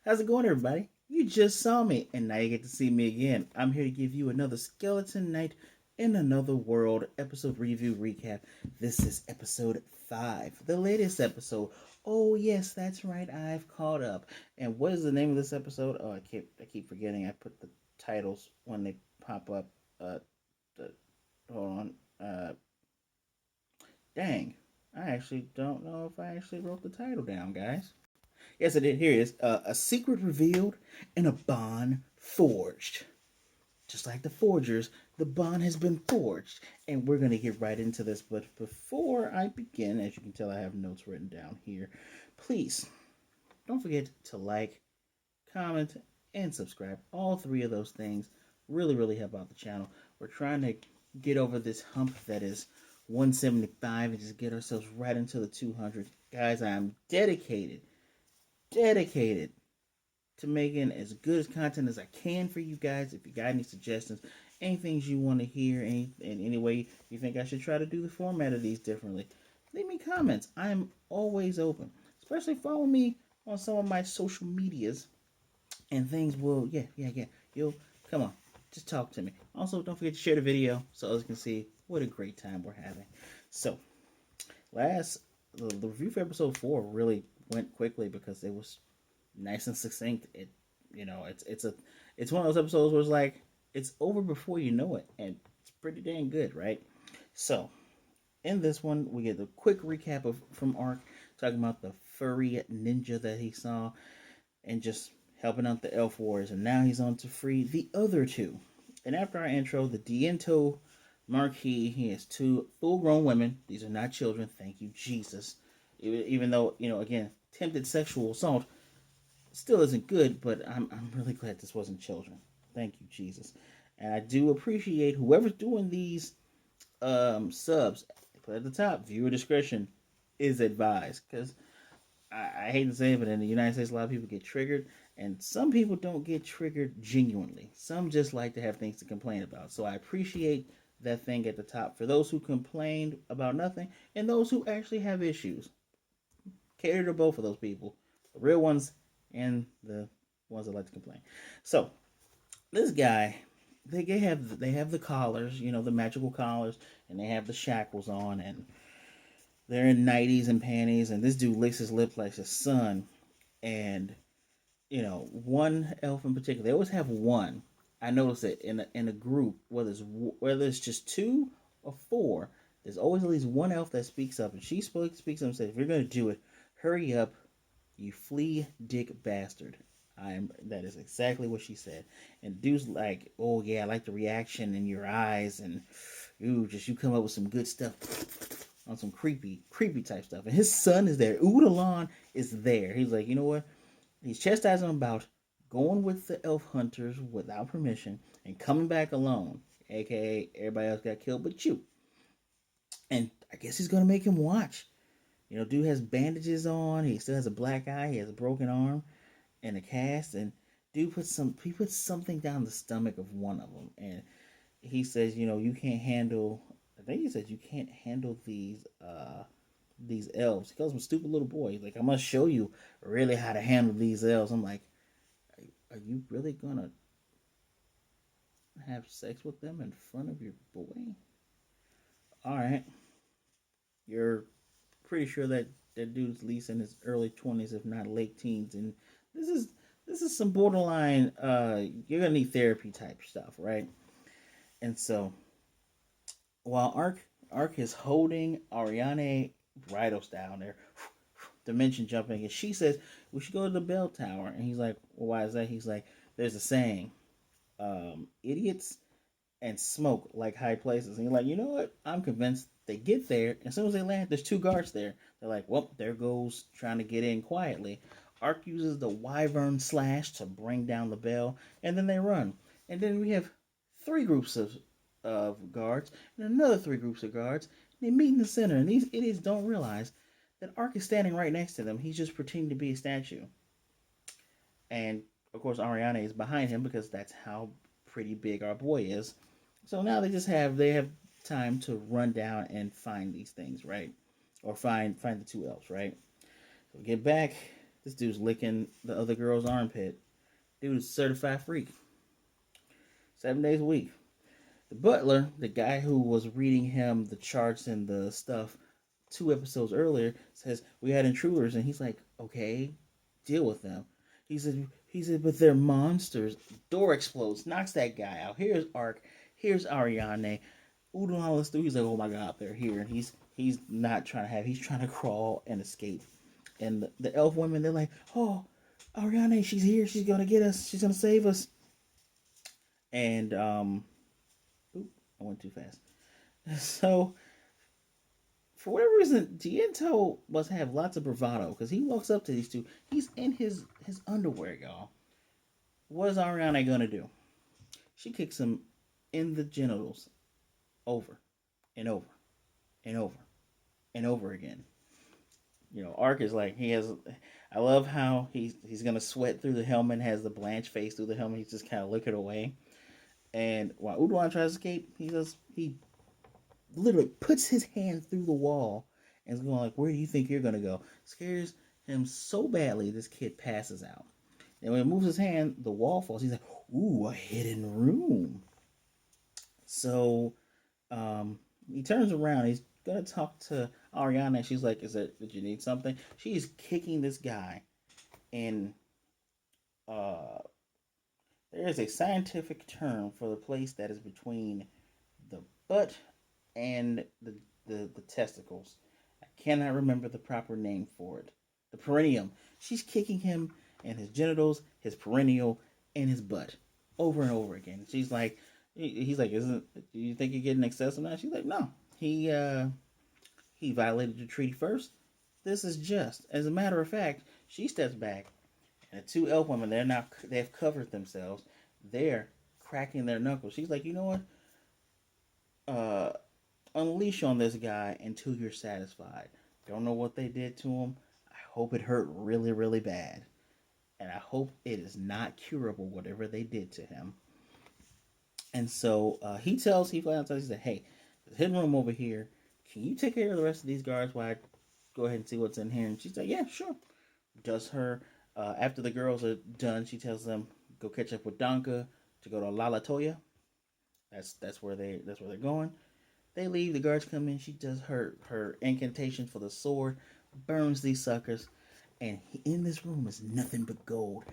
How's it going, everybody? You just saw me, and now you get to see me again. I'm here to give you another Skeleton Night in Another World episode review recap. This is episode 5, the latest episode. Oh, yes, that's right, I've caught up. And what is the name of this episode? Oh, I keep forgetting. I put the titles when they pop up. The, hold on. Dang. I actually don't know if I actually wrote the title down, guys. Yes, I did. Here it is. A secret revealed and a bond forged. Just like the forgers, the bond has been forged. And we're going to get right into this. But before I begin, as you can tell, I have notes written down here. Please don't forget to like, comment, and subscribe. All three of those things really, really help out the channel. We're trying to get over this hump that is 175 and just get ourselves right into the 200. Guys, I am dedicated to making as good as content as I can for you guys. If you got any suggestions, any things you want to hear, in any way you think I should try to do the format of these differently, leave me comments. I am always open. Especially follow me on some of my social medias and things will, yeah. You'll, come on, just talk to me. Also, don't forget to share the video so others can see what a great time we're having. So, the review for episode 4 really went quickly because it was nice and succinct. It's one of those episodes where it's like it's over before you know it, and it's pretty dang good, right? So in this one, we get a quick recap of from Arc, talking about the furry ninja that he saw, and just helping out the elf wars. And now he's on to free the other two. And after our intro, the Diento marquis, he has two full-grown women. These are not children. Thank you, Jesus. Even though, again, attempted sexual assault still isn't good, but I'm really glad this wasn't children. Thank you, Jesus. And I do appreciate whoever's doing these subs. Put at the top, viewer discretion is advised. Because I hate to say it, but in the United States, a lot of people get triggered. And some people don't get triggered genuinely. Some just like to have things to complain about. So I appreciate that thing at the top for those who complained about nothing and those who actually have issues. Cater to both of those people. The real ones and the ones that like to complain. So this guy, they have the collars, the magical collars, and they have the shackles on, and they're in nighties and panties, and this dude licks his lips like his son. And one elf in particular, they always have one. I notice it in a group, whether it's just two or four. There's always at least one elf that speaks up, and she speaks up and says, "If you're gonna do it, hurry up, you flea dick bastard." That is exactly what she said. And dude's like, "Oh yeah, I like the reaction in your eyes, and you come up with some good stuff on some creepy type stuff." And his son is there. Udalon is there. He's like, you know what? He's chastising him about going with the elf hunters without permission and coming back alone. AKA everybody else got killed but you. And I guess he's gonna make him watch. Dude has bandages on. He still has a black eye. He has a broken arm and a cast. And dude he puts something down the stomach of one of them. And he says, you can't handle. I think he says you can't handle these elves. He calls them stupid little boy. He's like, "I must show you really how to handle these elves." I'm like, are you really gonna have sex with them in front of your boy? All right, you're pretty sure that dude's at least in his early 20s, if not late teens, and this is some borderline. You're gonna need therapy type stuff, right? And so while Arc is holding Ariane bridal style there, dimension jumping, and she says we should go to the bell tower, and he's like, "Well, why is that?" He's like, "There's a saying, idiots and smoke like high places." And you're like, you know what? I'm convinced they get there. And as soon as they land, there's two guards there. They're like, well, there goes trying to get in quietly. Arc uses the wyvern slash to bring down the bell, and then they run. And then we have three groups of guards and another three groups of guards. They meet in the center, and these idiots don't realize that Arc is standing right next to them. He's just pretending to be a statue. And of course, Ariana is behind him because that's how pretty big our boy is. So now they have time to run down and find these things, right? Or find the two elves, right? So we get back. This dude's licking the other girl's armpit. Dude's certified freak. 7 days a week. The butler, the guy who was reading him the charts and the stuff 2 episodes earlier, says we had intruders, and he's like, okay, deal with them. He said, but they're monsters. Door explodes, knocks that guy out. Here's Arc. Here's Ariane. Udon looks through. He's like, oh my god, they're here, and he's not trying to have. He's trying to crawl and escape. And the elf women, they're like, oh, Ariane, she's here. She's gonna get us. She's gonna save us. And I went too fast. So for whatever reason, Giento must have lots of bravado because he walks up to these two. He's in his underwear, y'all. What is Ariana gonna do? She kicks him in the genitals over and over and over and over again. Arc is like he has. I love how he's gonna sweat through the helmet, has the blanched face through the helmet. He's just kind of looking away. And while Udon tries to escape, he literally puts his hand through the wall and is going like, "Where do you think you're gonna go?" Scares him so badly, this kid passes out. And when he moves his hand, the wall falls. He's like, "Ooh, a hidden room." So he turns around. He's gonna talk to Ariana. She's like, did you need something?" She's kicking this guy, and uh, there is a scientific term for the place that is between the butt and the testicles. I cannot remember the proper name for it. The perineum. She's kicking him in his genitals, his perineal, and his butt over and over again. She's like, he's like, "Isn't? Do you think you're getting excessive now?" She's like, "No. He violated the treaty first. This is just." As a matter of fact, she steps back, and the two elf women, they've covered themselves. They're cracking their knuckles. She's like, "You know what? Unleash on this guy until you're satisfied. Don't know what they did to him. I hope it hurt really, really bad. And I hope it is not curable, whatever they did to him." And so he flat out tells, he said, "Hey, there's a hidden room over here. Can you take care of the rest of these guards while I go ahead and see what's in here?" And she's like, "Yeah, sure." Does her, after the girls are done, she tells them, go catch up with Donka to go to Lalatoya. That's where they're going. They leave. The guards come in. She does her incantation for the sword, burns these suckers, and in this room is nothing but gold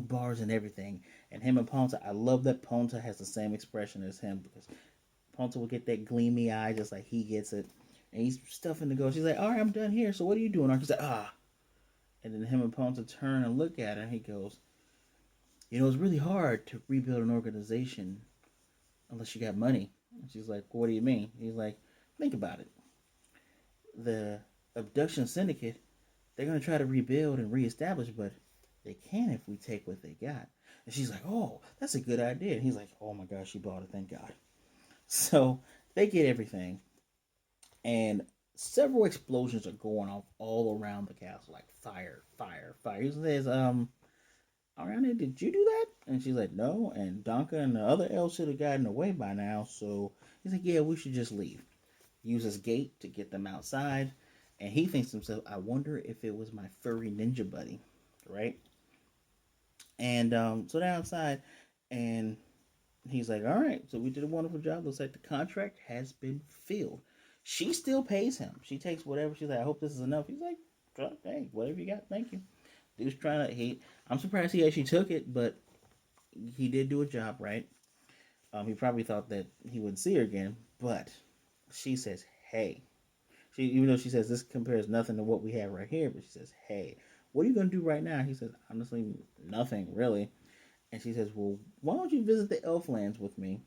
bars and everything. And him and Ponta, I love that Ponta has the same expression as him because Ponta will get that gleamy eye just like he gets it, and he's stuffing the gold. She's like, "All right, I'm done here. So what are you doing?" He's like, "Ah." And then him and Ponta turn and look at her, and he goes, "It's really hard to rebuild an organization unless you got money." And she's like, "What do you mean?" He's like, "Think about it. The abduction syndicate, they're going to try to rebuild and reestablish, but they can if we take what they got." And she's like, "Oh, that's a good idea." And he's like, "Oh my gosh, she bought it, thank God." So they get everything, and several explosions are going off all around the castle, like fire, fire, fire. He says, "Ariana, did you do that?" And she's like, "No." And Donka and the other elves should have gotten away by now. So he's like, "Yeah, we should just leave." Use his gate to get them outside. And he thinks to himself, "I wonder if it was my furry ninja buddy." Right? And so they're outside, and he's like, "All right, so we did a wonderful job. Looks like the contract has been filled." She still pays him. She takes whatever. She's like, "I hope this is enough." He's like, "Hey, whatever you got, thank you." Dude's trying to. I'm surprised he actually took it, but he did do a job, right? He probably thought that he wouldn't see her again, but she says, "Hey." Even though she says this compares nothing to what we have right here, but she says, "Hey, what are you gonna do right now?" He says, "Honestly, nothing really." And she says, "Well, why don't you visit the Elflands with me?"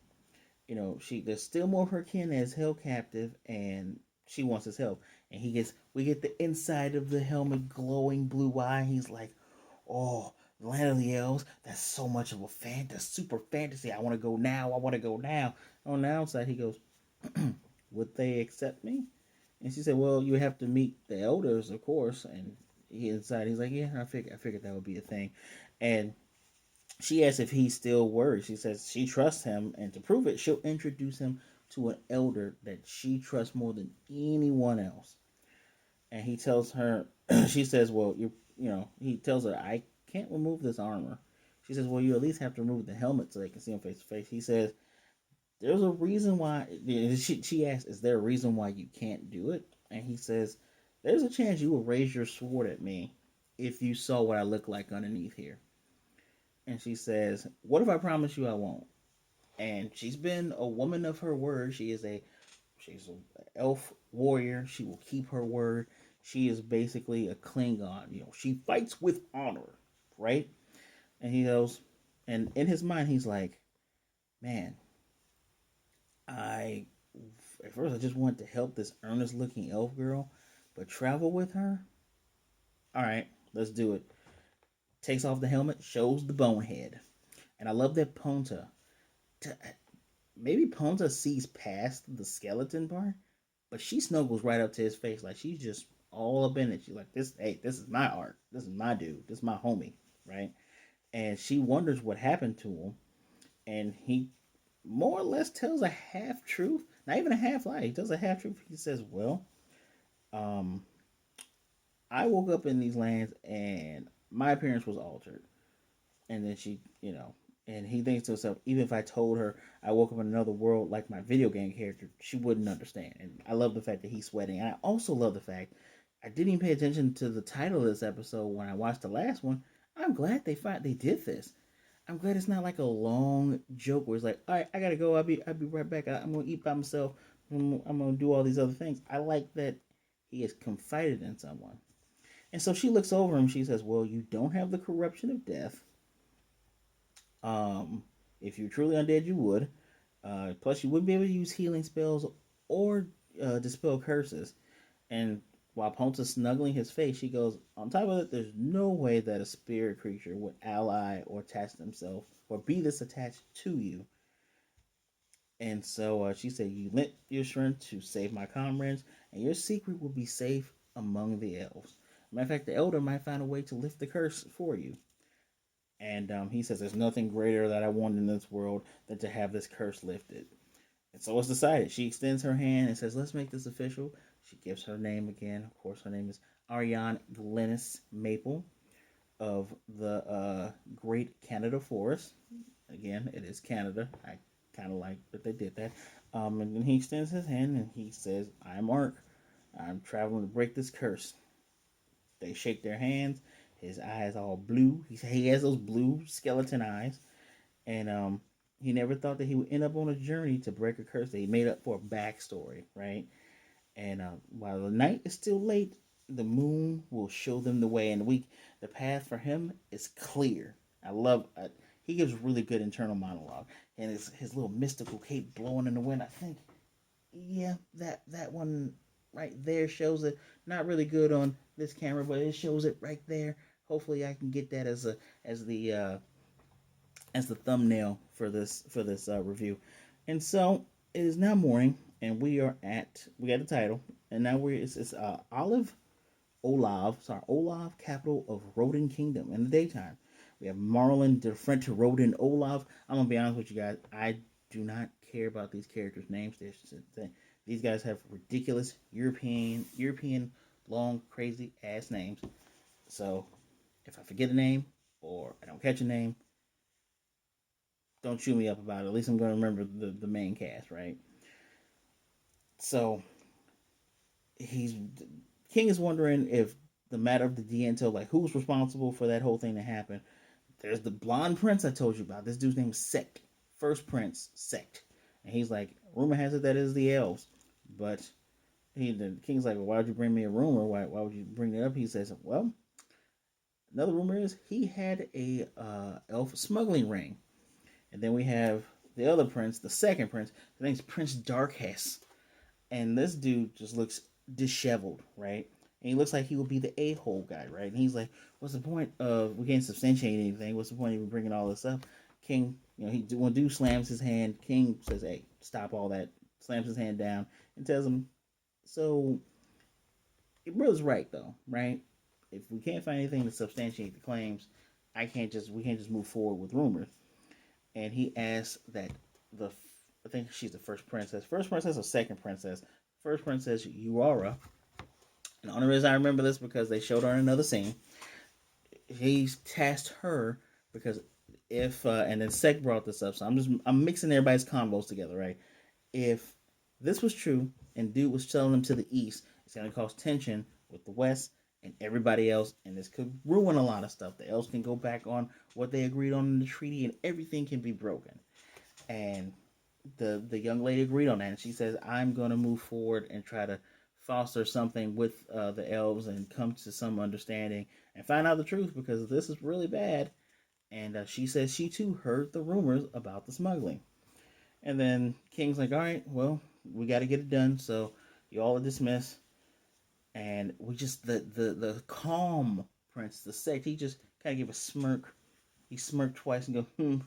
There's still more of her kin as held captive, and she wants his help. And we get the inside of the helmet glowing blue eye. He's like, "Oh, the land of the elves. That's so much of a super fantasy. I want to go now. I want to go now." On the outside, he goes, "Would they accept me?" And she said, "Well, you have to meet the elders, of course." And he's like, "Yeah, I figured that would be a thing." And she asks if he's still worried. She says she trusts him, and to prove it, she'll introduce him to an elder that she trusts more than anyone else. And he tells her, she says, "Well, he tells her, I can't remove this armor. She says, well, you at least have to remove the helmet so they can see him face to face. He says, there's a reason why. She asks, is there a reason why you can't do it? And he says, there's a chance you will raise your sword at me if you saw what I look like underneath here. And she says, what if I promise you I won't? And she's been a woman of her word. She's an elf warrior. She will keep her word. She is basically a Klingon. She fights with honor, right? And he goes, and in his mind, he's like, man, I at first I just wanted to help this earnest looking elf girl, but travel with her? All right, let's do it. Takes off the helmet, shows the bonehead. And I love that Ponta. Maybe Ponta sees past the skeleton part, but she snuggles right up to his face like she's just all up in it. She's like, "This, hey, this is my art. This is my dude. This is my homie, right?" And she wonders what happened to him, and he more or less tells a half truth, not even a half lie. He tells a half truth. He says, "Well, um, I woke up in these lands, and my appearance was altered." And then and he thinks to himself, even if I told her I woke up in another world like my video game character, she wouldn't understand. And I love the fact that he's sweating. And I also love the fact I didn't even pay attention to the title of this episode when I watched the last one. I'm glad they did this. I'm glad it's not like a long joke where it's like, all right, I gotta go. I'll be right back. I'm gonna eat by myself. I'm gonna do all these other things. I like that he has confided in someone. And so she looks over him. She says, "Well, you don't have the corruption of death. Um, if you're truly undead, you would. Plus, you wouldn't be able to use healing spells or dispel curses." And while Ponta's snuggling his face, she goes, on top of it, there's no way that a spirit creature would ally or attach themselves or be this attached to you. And so she said, you lent your strength to save my comrades, and your secret will be safe among the elves. Matter of fact, the elder might find a way to lift the curse for you. And he says, there's nothing greater that I want in this world than to have this curse lifted. And so it's decided. She extends her hand and says, let's make this official. She gives her name again. Of course, her name is Ariane Glennis Maple of the Great Canada Forest. Again, it is Canada. I kind of like that they did that. And then he extends his hand and he says, I'm Arc. I'm traveling to break this curse. They shake their hands. His eyes all blue. He has those blue skeleton eyes. And he never thought that he would end up on a journey to break a curse that he made up for a backstory, right? And while the night is still late, the moon will show them the way, and the path for him is clear. I love. He gives really good internal monologue, and his little mystical cape blowing in the wind. I think, yeah, that one right there shows it. Not really good on this camera, but it shows it right there. Hopefully, I can get that as the as the thumbnail for this review. And so it is now morning, and we got the title, and now it's Olive Olav, sorry, Olav, capital of Rodin Kingdom in the daytime. We have Marlon de French Rodin Olav. I'm gonna be honest with you guys, I do not care about these characters' names. These guys have ridiculous European long crazy ass names. So if I forget a name or I don't catch a name, don't chew me up about it. At least I'm going to remember the main cast, right? So he's King is wondering if the matter of the Diento, like who's responsible for that whole thing to happen. There's the blonde prince I told you about. This dude's name is Sect. First Prince Sect, and he's like, rumor has it that is the elves, but the king's like, well, why would you bring me a rumor? Why would you bring it up? He says, well, another rumor is he had a elf smuggling ring. And then we have the other prince, the second prince. His name's Prince Darkhess. And this dude just looks disheveled, right? And he looks like he would be the a-hole guy, right? And he's like, what's the point of, we can't substantiate anything. What's the point of even bringing all this up? King, when dude slams his hand, King says, hey, stop all that. Slams his hand down and tells him, so, brother's right, though, right? If we can't find anything to substantiate the claims, we can't just move forward with rumors. And he asks that I think she's the first princess or second princess. First princess, Urara. And the only reason I remember this because they showed her in another scene. he's tasked her because if and then Sek brought this up, so I'm mixing everybody's combos together, right? If this was true and dude was telling them to the east, it's gonna cause tension with the west and everybody else, and this could ruin a lot of stuff. The elves can go back on what they agreed on in the treaty, and everything can be broken. And the young lady agreed on that, and she says, "I'm gonna move forward and try to foster something with the elves and come to some understanding and find out the truth because this is really bad." And she says she too heard the rumors about the smuggling. And then King's like, "All right, well, we got to get it done. So you all are dismissed." And we just the calm prince, the sect, he just kind of gave a smirk. He smirked twice and go, "Hmm."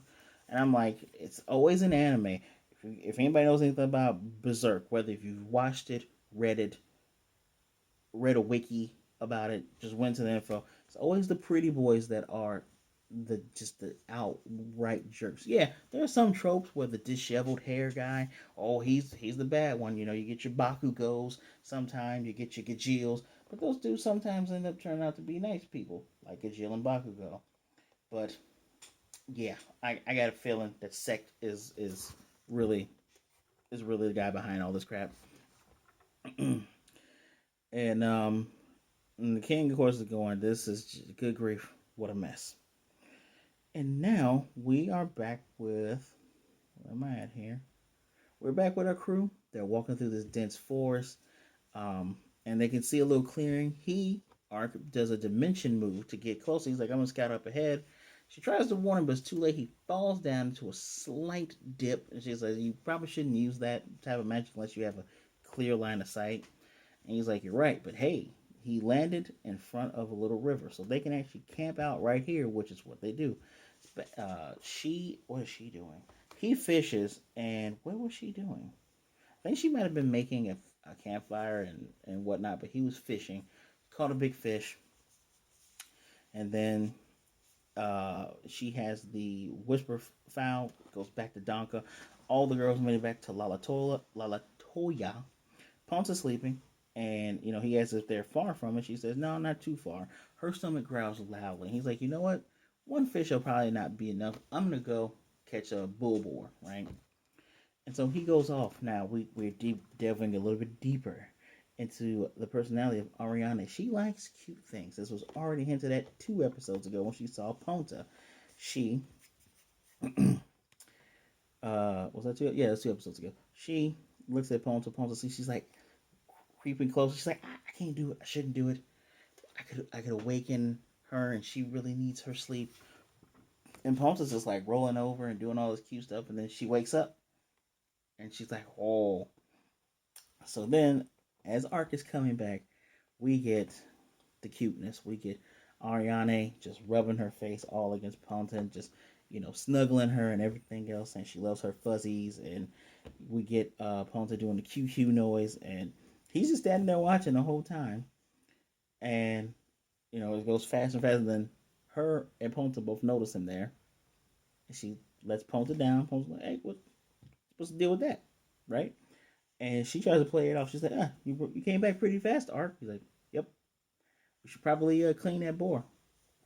And I'm like, it's always an anime. If anybody knows anything about Berserk, whether if you've watched it, read it, read a wiki about it, just went to the info, it's always the pretty boys that are the outright jerks. Yeah, there are some tropes where the disheveled hair guy, oh, he's the bad one. You know, you get your Bakugos, sometimes you get your Gajils, but those dudes sometimes end up turning out to be nice people, like Gajil and Bakugo. But yeah, I got a feeling that Sect really is really the guy behind all this crap. and and the king, of course, is going. This is just, good grief, what a mess. And now we are back with where am I at here? We're back with our crew. They're walking through this dense forest, and they can see a little clearing. Arc does a dimension move to get closer. He's like, "I'm gonna scout up ahead." She tries to warn him, but it's too late. He falls down into a slight dip, and she's like, "You probably shouldn't use that type of magic unless you have a clear line of sight." And he's like, "You're right, but hey." He landed in front of a little river, so they can actually camp out right here, which is what they do. What is she doing? He fishes, and what was she doing? I think she might have been making a campfire and whatnot, but he was fishing. Caught a big fish, and then she has the whisper fowl. Goes back to Donka. All the girls made it back to Lalatoya. Ponta's sleeping, and he asks if they're far from it. She says, "No, not too far." Her stomach growls loudly. He's like, "You know what? One fish will probably not be enough. I'm gonna go catch a bull boar, right?" And so he goes off. Now we're delving a little bit deeper into the personality of Ariane. She likes cute things. This was already hinted at 2 episodes ago when she saw Ponta. She was that two? Yeah, that's 2 episodes ago. She looks at Ponta. Ponta sees she's like creeping close. She's like, I can't do it. I shouldn't do it. I could awaken her, and she really needs her sleep. And Ponta's just like rolling over and doing all this cute stuff, and then she wakes up, and she's like, oh. So then, as Arc is coming back, we get the cuteness. We get Ariane just rubbing her face all against Ponta and just snuggling her and everything else, and she loves her fuzzies. And we get Ponta doing the QQ noise, and he's just standing there watching the whole time. And it goes faster and faster. Than her and Ponta both notice him there, and she lets Ponta down. Ponta's like, "Hey, what supposed to deal with that, right?" And she tries to play it off. She's like, you came back pretty fast, Arc." He's like, "Yep, we should probably clean that boar.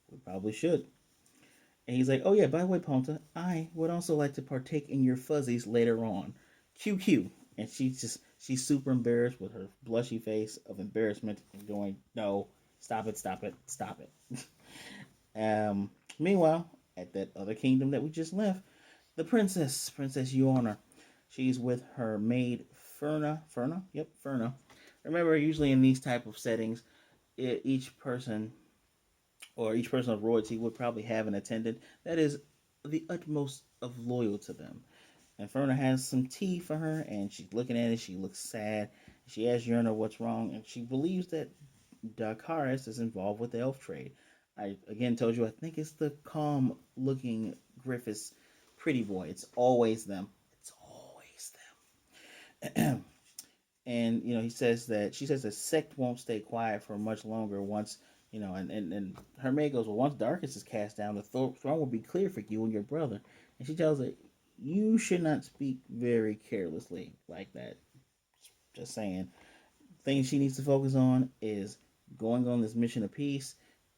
We probably should." And he's like, "Oh yeah, by the way, Ponta, I would also like to partake in your fuzzies later on. QQ." And she's super embarrassed with her blushy face of embarrassment and going, "No, stop it, stop it, stop it." Meanwhile, at that other kingdom that we just left, the Princess Yorna, she's with her maid Ferna. Ferna, yep, Ferna. Remember, usually in these type of settings, each person each person of royalty would probably have an attendant that is the utmost of loyal to them. And Ferna has some tea for her, and she's looking at it. She looks sad. She asks Yerna what's wrong, and she believes that Dakaris is involved with the elf trade. I again told you, I think it's the calm looking Griffiths pretty boy. It's always them. It's always them. And he says that she says the sect won't stay quiet for much longer once and her maid goes, "Well, once darkness is cast down, the throne will be clear for you and your brother." And she tells her, "You should not speak very carelessly like that." Just saying. Thing she needs to focus on is going on this mission of peace,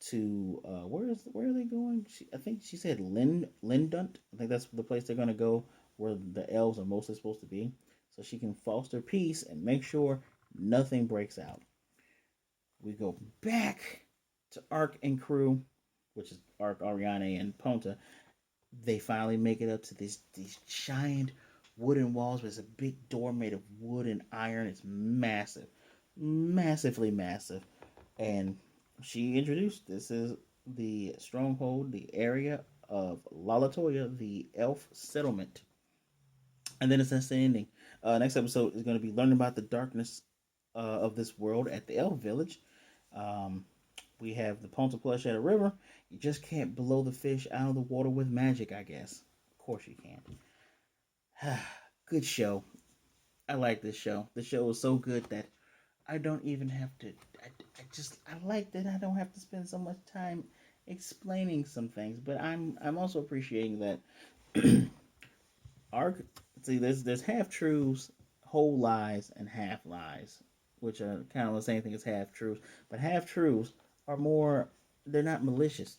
to where are they going? I think she said Lindunt. I think that's the place they're gonna go, where the elves are mostly supposed to be, so she can foster peace and make sure nothing breaks out. We go back to Arc and crew, which is Arc, Ariane, and Ponta. They finally make it up to these giant wooden walls. There's a big door made of wood and iron. It's massive, massively massive. And she introduced this is the stronghold, the area of Lalatoya, the elf settlement. And then it's that's the ending. Next episode is going to be learning about the darkness of this world at the elf village. Um, we have the Ponta plush at a river. You just can't blow the fish out of the water with magic, I guess. Of course you can't. Good show. I like this show. The show is so good that I don't even have to. I like that I don't have to spend so much time explaining some things. But I'm also appreciating that arc. See, there's half truths, whole lies, and half lies, which are kind of the same thing as half truths. But half truths are more. They're not malicious.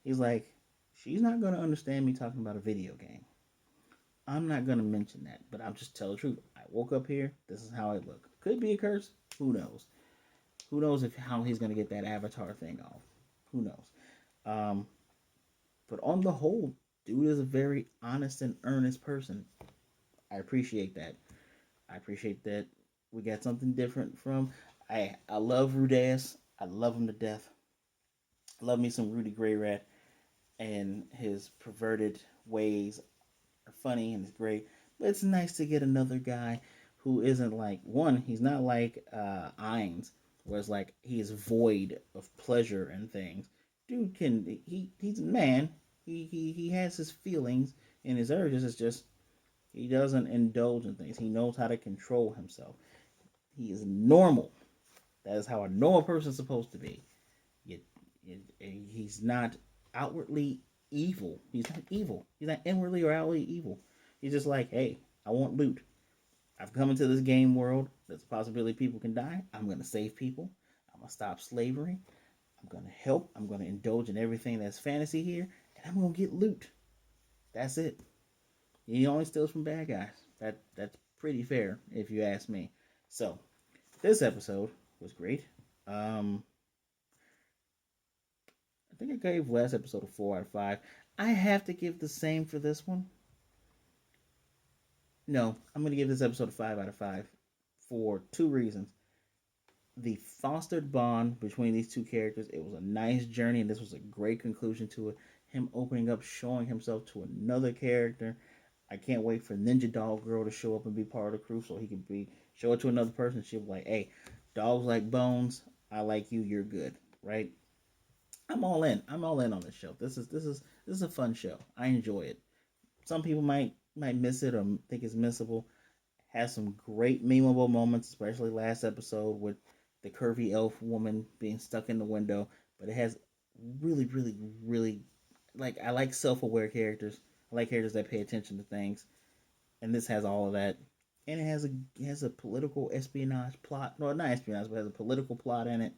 He's like, she's not gonna understand me talking about a video game. I'm not gonna mention that, but I'll just tell the truth. I woke up here. This is how I look. Could be a curse. Who knows? Who knows if how he's gonna get that avatar thing off? Who knows? Um, but on the whole, dude is a very honest and earnest person. I appreciate that. I appreciate that we got something different from. I love Rudeus. I love him to death. I love me some Rudy Gray Rat, and his perverted ways are funny and it's great. But it's nice to get another guy who isn't like one. He's not like Ainz, where it's like he is void of pleasure and things. Dude he's a man. He has his feelings and his urges. It's just he doesn't indulge in things. He knows how to control himself. He is normal. That is how a normal person is supposed to be. Yet, he's not outwardly evil. He's not evil. He's not inwardly or outwardly evil. He's just like, hey, I want loot. I've come into this game world. There's a possibility people can die. I'm going to save people. I'm going to stop slavery. I'm going to help. I'm going to indulge in everything that's fantasy here. And I'm going to get loot. That's it. He only steals from bad guys. That's pretty fair, if you ask me. So, this episode was great. I think I gave last episode a 4 out of 5. I have to give the same for this one. No, I'm going to give this episode a 5 out of 5 for two reasons. The fostered bond between these two characters, it was a nice journey, and this was a great conclusion to it. Him opening up, showing himself to another character. I can't wait for Ninja Dog Girl to show up and be part of the crew so he can show it to another person. She'll be like, hey, dogs like bones. I like you. You're good. Right? I'm all in. I'm all in on this show. This is a fun show. I enjoy it. Some people might miss it or think it's missable. Has some great memeable moments, especially last episode with the curvy elf woman being stuck in the window. But it has really, really, really I like self-aware characters. I like characters that pay attention to things, and this has all of that. And it has a political espionage plot. No, not espionage, but it has a political plot in it.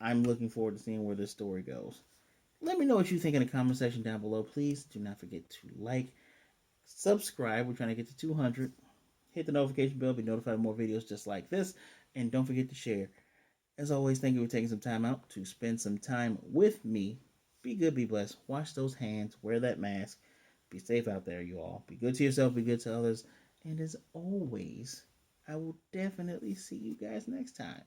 I'm looking forward to seeing where this story goes. Let me know what you think in the comment section down below. Please do not forget to like, subscribe. We're trying to get to 200. Hit the notification bell, be notified of more videos just like this. And don't forget to share. As always, thank you for taking some time out to spend some time with me. Be good, be blessed. Wash those hands, wear that mask. Be safe out there, you all. Be good to yourself, be good to others. And as always, I will definitely see you guys next time.